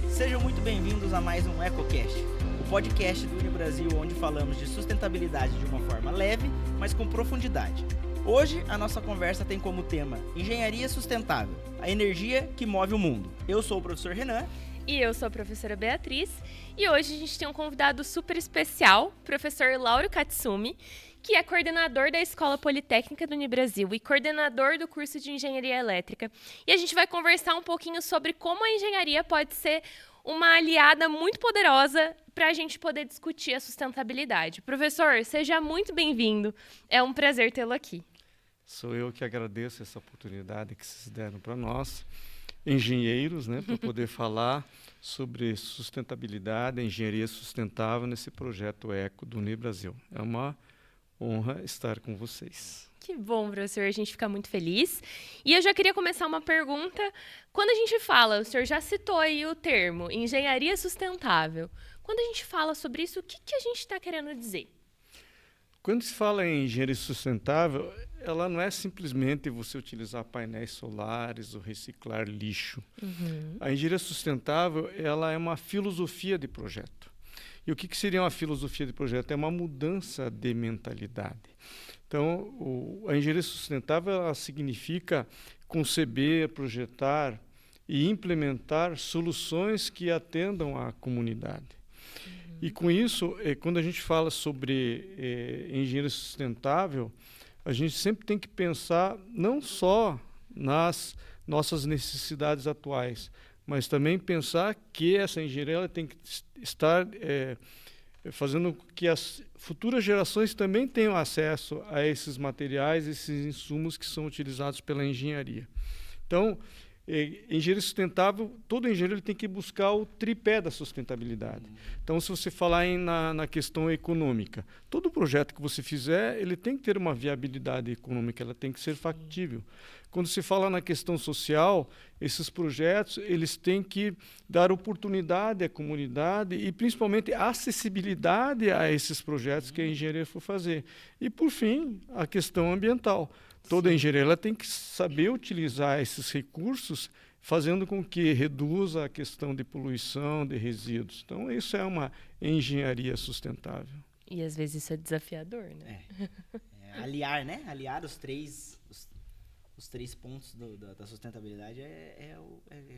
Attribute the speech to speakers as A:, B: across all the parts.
A: Sejam muito bem-vindos a mais um EcoCast, o podcast do Unibrasil onde falamos de sustentabilidade de uma forma leve, mas com profundidade. Hoje, a nossa conversa tem como tema Engenharia Sustentável, a energia que move o mundo. Eu sou o professor Renan.
B: E eu sou a professora Beatriz. E hoje a gente tem um convidado super especial, o professor Lauro Katsumi, que é coordenador da Escola Politécnica do Unibrasil e coordenador do curso de Engenharia Elétrica. E a gente vai conversar um pouquinho sobre como a engenharia pode ser uma aliada muito poderosa para a gente poder discutir a sustentabilidade. Professor, seja muito bem-vindo. É um prazer tê-lo aqui.
C: Sou eu que agradeço essa oportunidade que vocês deram para nós, engenheiros, né, para poder falar sobre sustentabilidade, engenharia sustentável nesse projeto Eco do Unibrasil. É uma honra estar com vocês.
B: Que bom, professor, a gente fica muito feliz. E eu já queria começar uma pergunta. Quando a gente fala, o senhor já citou aí o termo engenharia sustentável. Quando a gente fala sobre isso, o que a gente está querendo dizer?
C: Quando se fala em engenharia sustentável, ela não é simplesmente você utilizar painéis solares ou reciclar lixo. A engenharia sustentável, ela é uma filosofia de projeto. E o que seria uma filosofia de projeto? É uma mudança de mentalidade. Então, a engenharia sustentável ela significa conceber, projetar e implementar soluções que atendam à comunidade. E com isso, quando a gente fala sobre engenharia sustentável, a gente sempre tem que pensar não só nas nossas necessidades atuais, mas também pensar que essa engenharia ela tem que estar fazendo com que as futuras gerações também tenham acesso a esses materiais, esses insumos que são utilizados pela engenharia. Então, engenharia sustentável, todo engenheiro ele tem que buscar o tripé da sustentabilidade. Então, se você falar na questão econômica, todo projeto que você fizer, ele tem que ter uma viabilidade econômica, ela tem que ser factível. Quando se fala na questão social, esses projetos eles têm que dar oportunidade à comunidade e, principalmente, acessibilidade a esses projetos que a engenharia for fazer. E, por fim, a questão ambiental. Toda engenharia ela tem que saber utilizar esses recursos, fazendo com que reduza a questão de poluição, de resíduos. Então, isso é uma engenharia sustentável.
B: E, às vezes, isso é desafiador, né?
A: Aliar, né? Aliar os três pontos da sustentabilidade é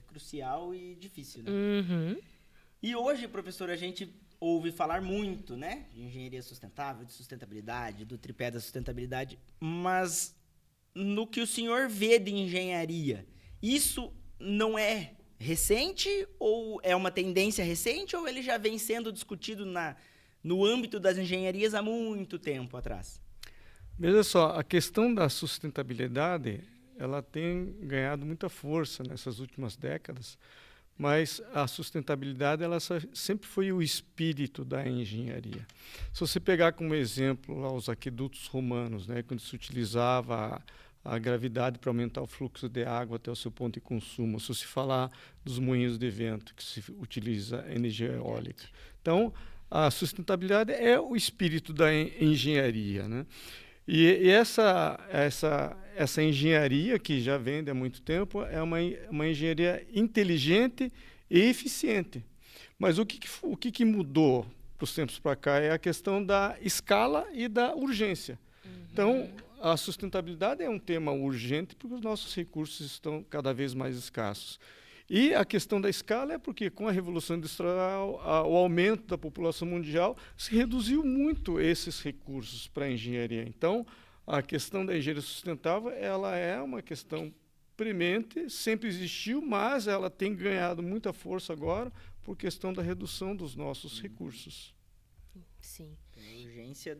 A: crucial e difícil, né? E hoje, professor, a gente ouve falar muito, né? De engenharia sustentável, de sustentabilidade, do tripé da sustentabilidade, mas no que o senhor vê de engenharia, isso não é recente ou é uma tendência recente ou ele já vem sendo discutido no âmbito das engenharias há muito tempo atrás?
C: Veja só, a questão da sustentabilidade, ela tem ganhado muita força nessas últimas décadas, mas a sustentabilidade ela sempre foi o espírito da engenharia. Se você pegar como exemplo lá os aquedutos romanos, né, quando se utilizava a gravidade para aumentar o fluxo de água até o seu ponto de consumo, se se falar dos moinhos de vento, que se utiliza energia eólica. Então, a sustentabilidade é o espírito da engenharia, né? E essa engenharia, que já vem há muito tempo, é uma engenharia inteligente e eficiente. Mas o que mudou dos tempos para cá é a questão da escala e da urgência. Então, a sustentabilidade é um tema urgente porque os nossos recursos estão cada vez mais escassos. E a questão da escala é porque, com a Revolução Industrial, o aumento da população mundial, se reduziu muito esses recursos para a engenharia. Então, a questão da engenharia sustentável ela é uma questão premente, sempre existiu, mas ela tem ganhado muita força agora por questão da redução dos nossos recursos.
B: Sim.
A: A urgência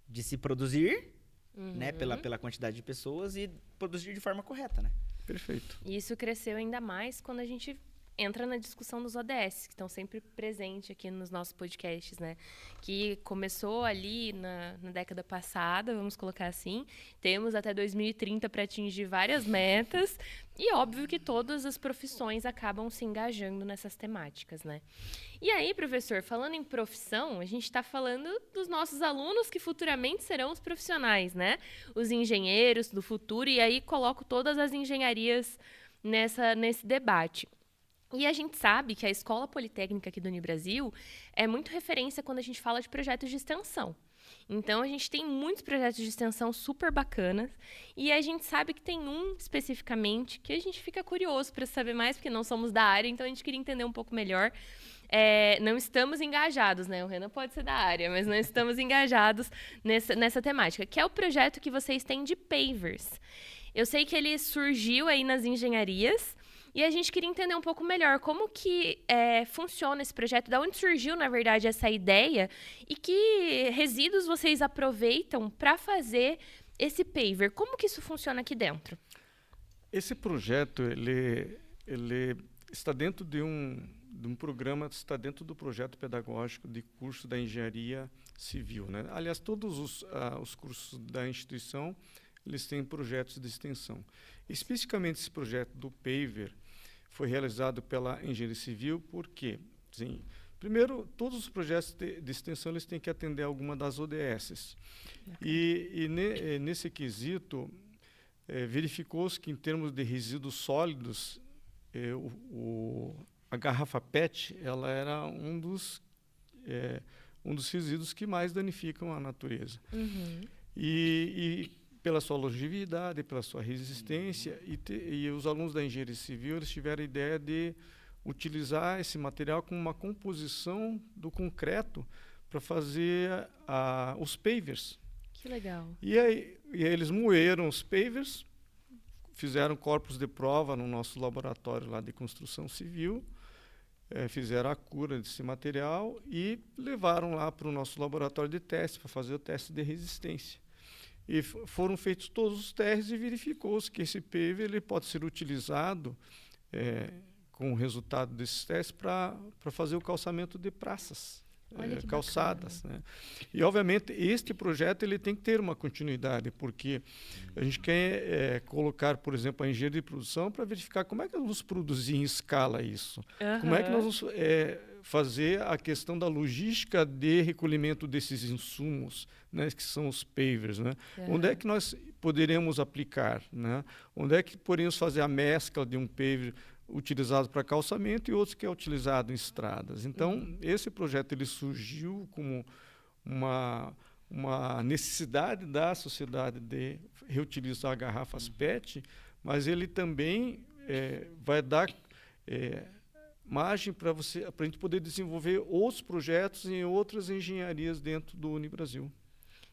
A: de se produzir, né, pela quantidade de pessoas e produzir de forma correta, né?
C: Perfeito.
B: E isso cresceu ainda mais quando a gente entra na discussão dos ODS, que estão sempre presentes aqui nos nossos podcasts, né? Que começou ali na década passada, vamos colocar assim. Temos até 2030 para atingir várias metas. E óbvio que todas as profissões acabam se engajando nessas temáticas, né? E aí, professor, falando em profissão, a gente está falando dos nossos alunos que futuramente serão os profissionais, né? Os engenheiros do futuro. E aí coloco todas as engenharias nesse debate. E a gente sabe que a Escola Politécnica aqui do Unibrasil é muito referência quando a gente fala de projetos de extensão. Então, a gente tem muitos projetos de extensão super bacanas e a gente sabe que tem um especificamente que a gente fica curioso para saber mais, porque não somos da área, então a gente queria entender um pouco melhor. Não estamos engajados, né? O Renan pode ser da área, mas não estamos engajados nessa temática, que é o projeto que vocês têm de pavers. Eu sei que ele surgiu aí nas engenharias e a gente queria entender um pouco melhor como que funciona esse projeto, de onde surgiu, na verdade, essa ideia e que resíduos vocês aproveitam para fazer esse paver. Como que isso funciona aqui dentro?
C: Esse projeto, ele está dentro de um programa, está dentro do projeto pedagógico de curso da engenharia civil, né? Aliás, todos os cursos da instituição, eles têm projetos de extensão. Especificamente esse projeto do paver foi realizado pela engenharia civil porque, sim, primeiro, todos os projetos de extensão eles têm que atender a alguma das ODS. Nesse quesito, verificou-se que, em termos de resíduos sólidos, a garrafa PET ela era um dos resíduos que mais danificam a natureza.
B: Uhum.
C: E pela sua longevidade, pela sua resistência, e os alunos da engenharia civil eles tiveram a ideia de utilizar esse material como uma composição do concreto para fazer os pavers.
B: Que legal.
C: E aí eles moeram os pavers, fizeram corpos de prova no nosso laboratório lá de construção civil, fizeram a cura desse material e levaram lá para o nosso laboratório de teste para fazer o teste de resistência. E foram feitos todos os testes e verificou-se que esse paver ele pode ser utilizado com o resultado desses testes para fazer o calçamento de praças, calçadas, né? E, obviamente, este projeto ele tem que ter uma continuidade, porque a gente quer colocar, por exemplo, a engenharia de produção para verificar como é que nós vamos produzir em escala isso.
B: Uhum.
C: Como é que nós vamos fazer a questão da logística de recolhimento desses insumos, né, que são os pavers, né?
B: Uhum.
C: Onde é que nós poderemos aplicar, né? Onde é que poderíamos fazer a mescla de um paver utilizado para calçamento e outros que é utilizado em estradas. Então, esse projeto ele surgiu como uma necessidade da sociedade de reutilizar garrafas PET, mas ele também vai dar margem para a gente poder desenvolver outros projetos em outras engenharias dentro do Unibrasil.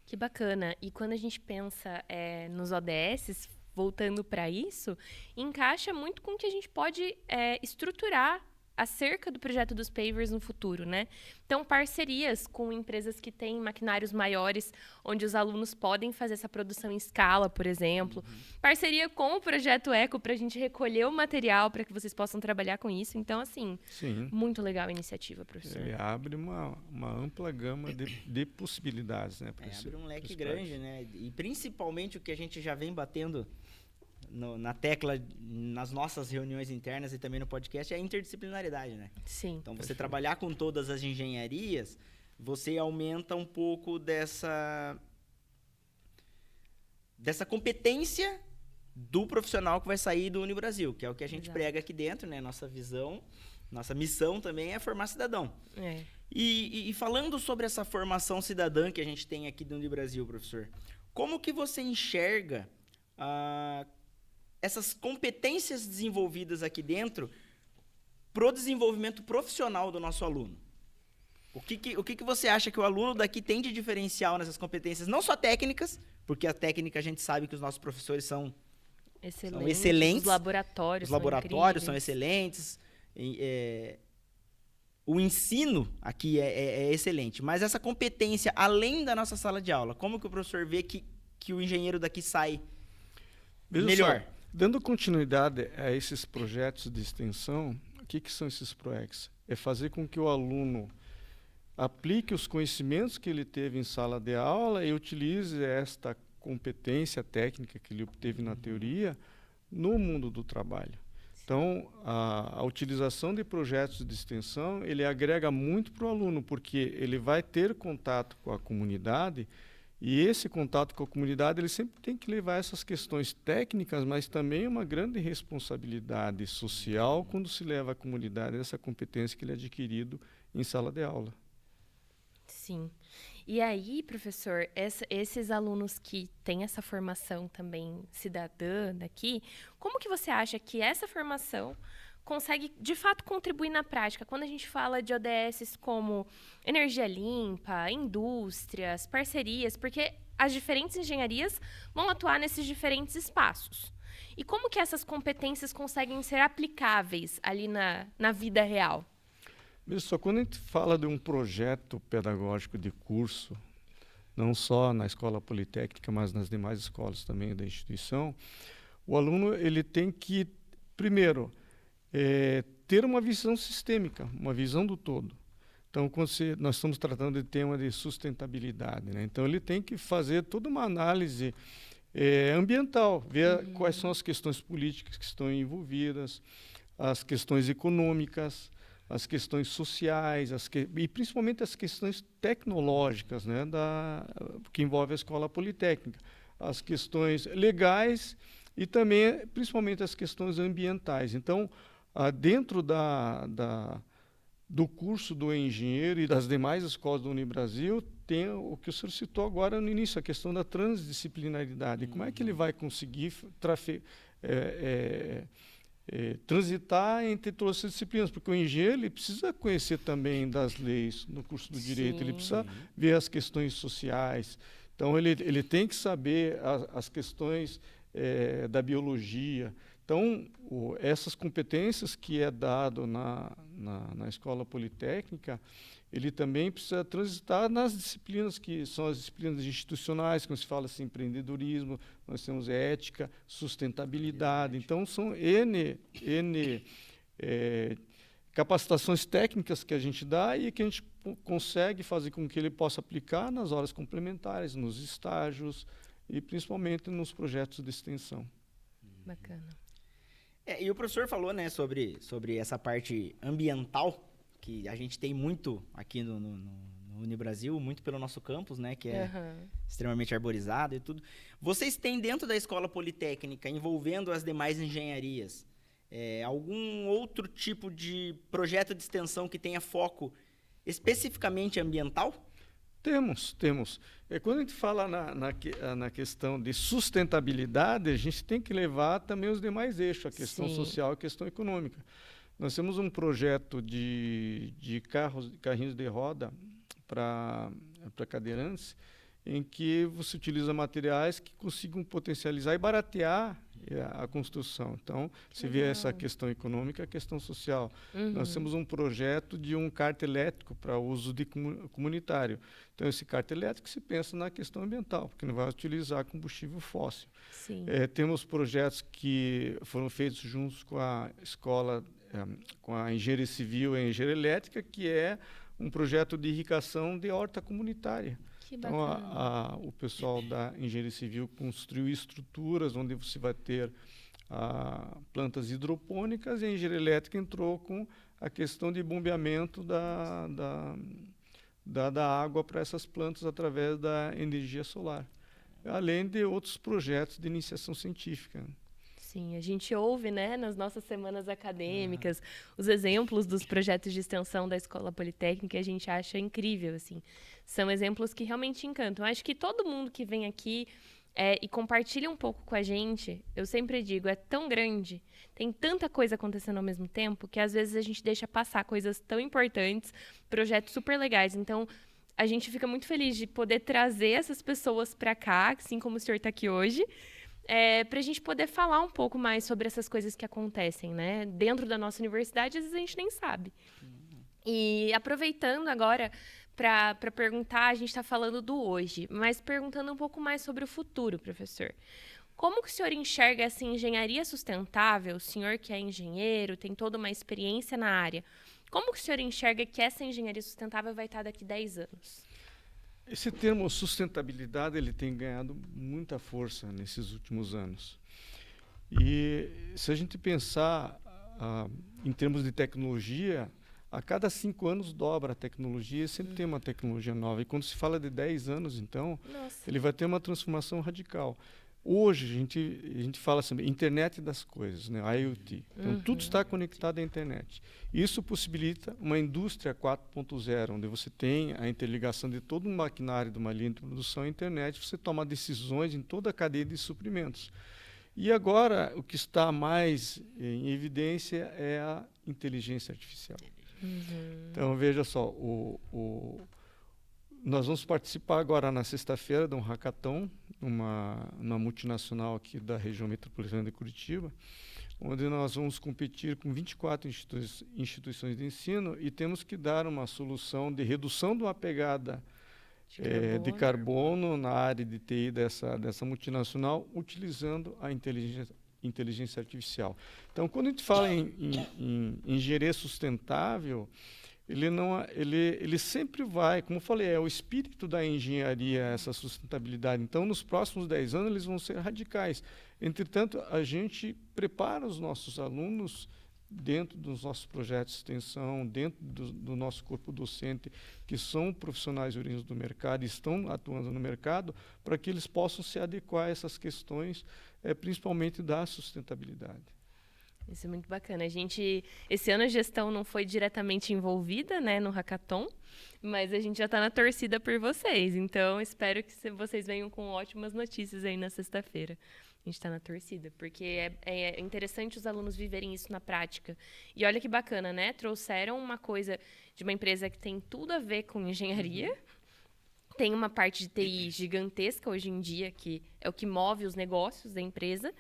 B: Que bacana. E quando a gente pensa nos ODS, voltando para isso, encaixa muito com o que a gente pode estruturar acerca do projeto dos pavers no futuro, né? Então, parcerias com empresas que têm maquinários maiores, onde os alunos podem fazer essa produção em escala, por exemplo. Uhum. Parceria com o Projeto Eco, para a gente recolher o material, para que vocês possam trabalhar com isso. Então, assim, sim, muito legal a iniciativa, professor.
C: Ele abre uma ampla gama de possibilidades, né?
A: Abre um leque grande, né? E principalmente o que a gente já vem batendo na tecla, nas nossas reuniões internas e também no podcast, é a interdisciplinaridade, né?
B: Sim.
A: Então, você trabalhar com todas as engenharias, você aumenta um pouco dessa competência do profissional que vai sair do Unibrasil, que é o que a gente prega aqui dentro, né? Nossa visão, nossa missão também é formar cidadão. E falando sobre essa formação cidadã que a gente tem aqui do Unibrasil, professor, como que você enxerga essas competências desenvolvidas aqui dentro para o desenvolvimento profissional do nosso aluno? O que você acha que o aluno daqui tem de diferencial nessas competências, não só técnicas, porque a técnica a gente sabe que os nossos professores são excelentes. Os laboratórios são excelentes. O ensino aqui é excelente, mas essa competência, além da nossa sala de aula, como que o professor vê que o engenheiro daqui sai melhor?
C: Dando continuidade a esses projetos de extensão, que são esses PROECs? É fazer com que o aluno aplique os conhecimentos que ele teve em sala de aula e utilize esta competência técnica que ele obteve na teoria no mundo do trabalho. Então, a utilização de projetos de extensão, ele agrega muito para o aluno, porque ele vai ter contato com a comunidade, e esse contato com a comunidade, ele sempre tem que levar essas questões técnicas, mas também uma grande responsabilidade social quando se leva à comunidade essa competência que ele é adquirido em sala de aula.
B: Sim. E aí, professor, esses alunos que têm essa formação também cidadã daqui, como que você acha que essa formação consegue, de fato, contribuir na prática? Quando a gente fala de ODSs como energia limpa, indústrias, parcerias, porque as diferentes engenharias vão atuar nesses diferentes espaços. E como que essas competências conseguem ser aplicáveis ali na vida real?
C: Veja só, quando a gente fala de um projeto pedagógico de curso, não só na escola politécnica, mas nas demais escolas também da instituição, o aluno ele tem que, primeiro, ter uma visão sistêmica, uma visão do todo. Então, nós estamos tratando de tema de sustentabilidade, né? Então, ele tem que fazer toda uma análise ambiental, ver quais são as questões políticas que estão envolvidas, as questões econômicas, as questões sociais, e principalmente as questões tecnológicas, né, que envolve a escola politécnica, as questões legais e também, principalmente, as questões ambientais. Então, dentro do curso do engenheiro e das demais escolas do Unibrasil, tem o que o senhor citou agora no início, a questão da transdisciplinaridade. Como é que ele vai conseguir transitar entre todas essas disciplinas, porque o engenheiro ele precisa conhecer também das leis no curso do direito, ele precisa ver as questões sociais, então ele tem que saber as questões da biologia. Então, essas competências que é dado na escola politécnica, ele também precisa transitar nas disciplinas que são as disciplinas institucionais, quando se fala assim, empreendedorismo, nós temos ética, sustentabilidade. Então, são N capacitações técnicas que a gente dá e que a gente consegue fazer com que ele possa aplicar nas horas complementares, nos estágios e principalmente nos projetos de extensão.
B: Bacana.
A: E o professor falou, né, sobre essa parte ambiental, que a gente tem muito aqui no Unibrasil, muito pelo nosso campus, né, que é extremamente arborizado e tudo. Vocês têm dentro da escola politécnica, envolvendo as demais engenharias, algum outro tipo de projeto de extensão que tenha foco especificamente ambiental?
C: Temos. Quando a gente fala na questão de sustentabilidade, a gente tem que levar também os demais eixos, a questão social e a questão econômica. Nós temos um projeto de carrinhos de roda para cadeirantes, em que você utiliza materiais que consigam potencializar e baratear a construção. Então, se vê essa questão econômica, a questão social. Nós temos um projeto de um kart elétrico para uso comunitário. Então, esse kart elétrico se pensa na questão ambiental, porque não vai utilizar combustível fóssil. Temos projetos que foram feitos juntos com a escola, com a engenharia civil e a engenharia elétrica, que é um projeto de irrigação de horta comunitária. Então, o pessoal da engenharia civil construiu estruturas onde você vai ter plantas hidropônicas, e a engenharia elétrica entrou com a questão de bombeamento da água para essas plantas através da energia solar, além de outros projetos de iniciação científica.
B: Sim, a gente ouve, né, nas nossas semanas acadêmicas, os exemplos dos projetos de extensão da Escola Politécnica, e a gente acha incrível, assim. São exemplos que realmente encantam. Acho que todo mundo que vem aqui e compartilha um pouco com a gente, eu sempre digo, é tão grande, tem tanta coisa acontecendo ao mesmo tempo, que às vezes a gente deixa passar coisas tão importantes, projetos super legais. Então, a gente fica muito feliz de poder trazer essas pessoas para cá, assim como o senhor está aqui hoje, para a gente poder falar um pouco mais sobre essas coisas que acontecem, né? Dentro da nossa universidade, às vezes a gente nem sabe. E aproveitando agora para perguntar, a gente está falando do hoje, mas perguntando um pouco mais sobre o futuro, professor. Como que o senhor enxerga essa engenharia sustentável? O senhor que é engenheiro, tem toda uma experiência na área. Como que o senhor enxerga que essa engenharia sustentável vai estar daqui 10 anos?
C: Esse termo sustentabilidade ele tem ganhado muita força nesses últimos anos. E se a gente pensar em termos de tecnologia, a cada 5 anos dobra a tecnologia e sempre tem uma tecnologia nova. E quando se fala de 10 anos, então, ele vai ter uma transformação radical. Hoje, a gente fala assim, internet das coisas, né? IoT. Então, tudo está conectado à internet. Isso possibilita uma indústria 4.0, onde você tem a interligação de todo um maquinário de uma linha de produção à internet, você toma decisões em toda a cadeia de suprimentos. E agora, o que está mais em evidência é a inteligência artificial. Então, veja só, nós vamos participar agora na sexta-feira de um hackathon, uma multinacional aqui da região metropolitana de Curitiba, onde nós vamos competir com 24 instituições de ensino e temos que dar uma solução de redução de uma pegada de carbono na área de TI dessa multinacional, utilizando a inteligência artificial. Então, quando a gente fala em engenharia sustentável, ele sempre vai, como eu falei, é o espírito da engenharia, essa sustentabilidade. Então, nos próximos 10 anos, eles vão ser radicais. Entretanto, a gente prepara os nossos alunos dentro dos nossos projetos de extensão, dentro do nosso corpo docente, que são profissionais oriundos do mercado e estão atuando no mercado, para que eles possam se adequar a essas questões, principalmente da sustentabilidade.
B: Isso é muito bacana. Esse ano a gestão não foi diretamente envolvida, né, no hackathon, mas a gente já está na torcida por vocês. Então, espero que vocês venham com ótimas notícias aí na sexta-feira. A gente está na torcida, porque é interessante os alunos viverem isso na prática. E olha que bacana, né? Trouxeram uma coisa de uma empresa que tem tudo a ver com engenharia, tem uma parte de TI gigantesca hoje em dia, que é o que move os negócios da empresa,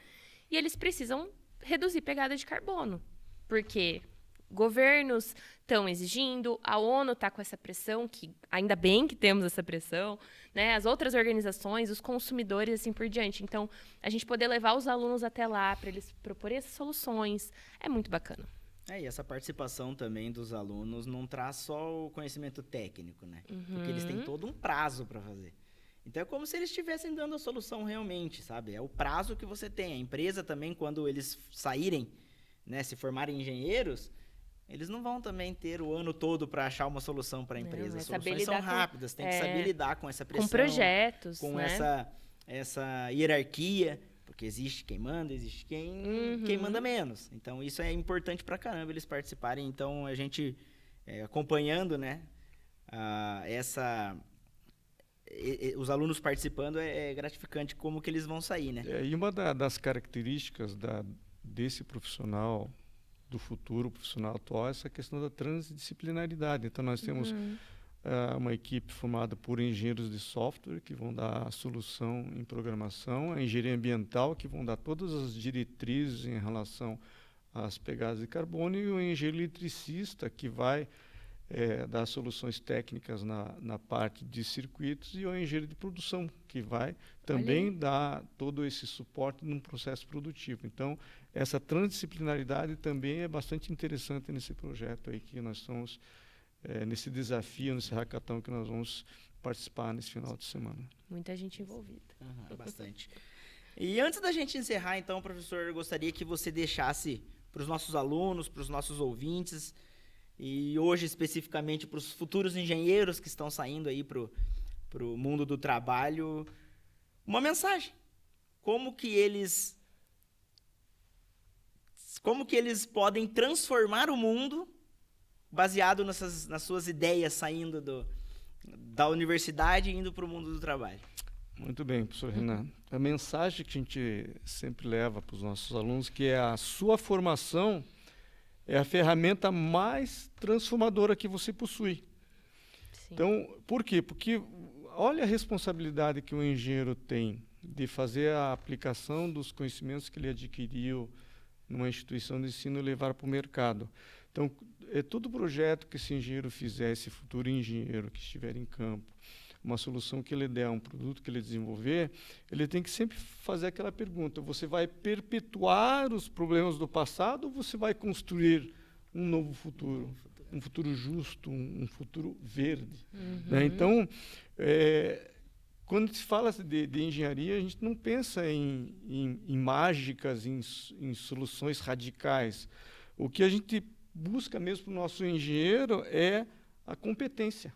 B: e eles precisam reduzir pegada de carbono, porque governos estão exigindo, a ONU está com essa pressão, que ainda bem que temos essa pressão, né? As outras organizações, os consumidores, assim por diante. Então, a gente poder levar os alunos até lá para eles proporem essas soluções é muito bacana.
A: E essa participação também dos alunos não traz só o conhecimento técnico, né? Porque eles têm todo um prazo para fazer. Então, é como se eles estivessem dando a solução realmente, sabe? É o prazo que você tem. A empresa também, quando eles saírem, né, se formarem engenheiros, eles não vão também ter o ano todo para achar uma solução para a empresa. As soluções são rápidas, tem que saber lidar com essa pressão.
B: Com projetos,
A: com
B: né?
A: essa hierarquia, porque existe quem manda, existe quem manda menos. Então, isso é importante para caramba eles participarem. Então, a gente acompanhando, né, os alunos participando é gratificante como que eles vão sair, né?
C: E uma das características desse profissional do futuro, profissional atual, é essa questão da transdisciplinaridade. Então, nós temos uma equipe formada por engenheiros de software, que vão dar a solução em programação, a engenharia ambiental, que vão dar todas as diretrizes em relação às pegadas de carbono, e o engenheiro eletricista, que vai dar soluções técnicas na parte de circuitos, e o engenheiro de produção, que vai também dar todo esse suporte num processo produtivo. Então, essa transdisciplinaridade também é bastante interessante nesse projeto aí que nós estamos, nesse desafio, nesse hackathon que nós vamos participar nesse final de semana.
B: Muita gente envolvida.
A: Bastante. E antes da gente encerrar, então, professor, eu gostaria que você deixasse para os nossos alunos, para os nossos ouvintes, e hoje especificamente para os futuros engenheiros que estão saindo aí para o mundo do trabalho, uma mensagem. Como que eles podem transformar o mundo baseado nas suas ideias, saindo da universidade e indo para o mundo do trabalho.
C: Muito bem, professor Renan. A mensagem que a gente sempre leva para os nossos alunos, que é a sua formação é a ferramenta mais transformadora que você possui.
B: Sim.
C: Então, por quê? Porque olha a responsabilidade que o engenheiro tem de fazer a aplicação dos conhecimentos que ele adquiriu numa instituição de ensino e levar para o mercado. Então, todo projeto que esse engenheiro fizer, esse futuro engenheiro que estiver em campo, uma solução que ele der, um produto que ele desenvolver, ele tem que sempre fazer aquela pergunta: você vai perpetuar os problemas do passado ou você vai construir um novo futuro? Um futuro justo, um futuro verde. Né? Então, quando se fala de engenharia, a gente não pensa em mágicas, em soluções radicais. O que a gente busca mesmo para o nosso engenheiro é a competência.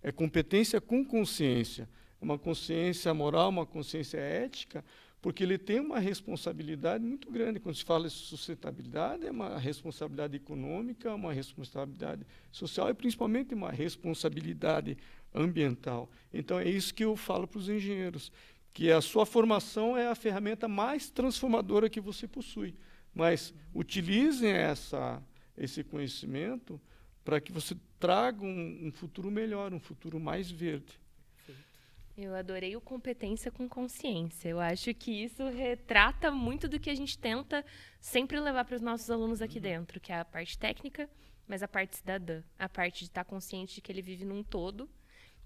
C: É competência com consciência. Uma consciência moral, uma consciência ética, porque ele tem uma responsabilidade muito grande. Quando se fala de sustentabilidade, é uma responsabilidade econômica, uma responsabilidade social e, principalmente, uma responsabilidade ambiental. Então, é isso que eu falo para os engenheiros, que a sua formação é a ferramenta mais transformadora que você possui. Mas utilizem esse conhecimento para que você traga um futuro melhor, um futuro mais verde.
B: Eu adorei o competência com consciência. Eu acho que isso retrata muito do que a gente tenta sempre levar para os nossos alunos aqui dentro, que é a parte técnica, mas a parte cidadã, a parte de estar consciente de que ele vive num todo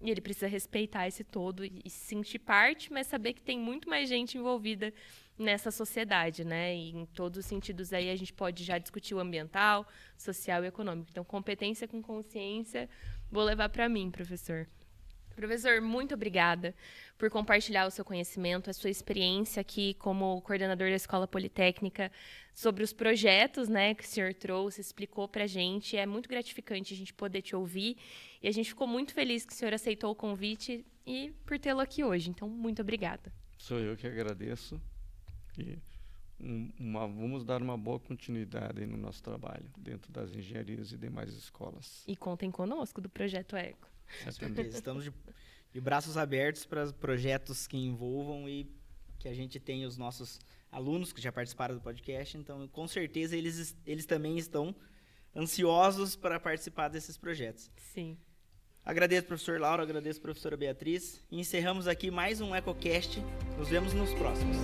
B: e ele precisa respeitar esse todo e se sentir parte, mas saber que tem muito mais gente envolvida nessa sociedade, né? E em todos os sentidos aí a gente pode já discutir o ambiental, social e econômico. Então, competência com consciência, vou levar para mim, professor. Professor, muito obrigada por compartilhar o seu conhecimento, a sua experiência aqui como coordenador da Escola Politécnica, sobre os projetos, né, que o senhor trouxe, explicou para a gente. É muito gratificante a gente poder te ouvir e a gente ficou muito feliz que o senhor aceitou o convite e por tê-lo aqui hoje. Então, muito obrigada.
C: Sou eu que agradeço e vamos dar uma boa continuidade no nosso trabalho dentro das engenharias e demais escolas.
B: E contem conosco do Projeto Eco.
A: Com certeza. Estamos de braços abertos para projetos que envolvam e que a gente tem os nossos alunos que já participaram do podcast. Então, com certeza, eles também estão ansiosos para participar desses projetos.
B: Sim.
A: Agradeço, professor Lauro, agradeço, professora Beatriz. E encerramos aqui mais um EcoCast. Nos vemos nos próximos.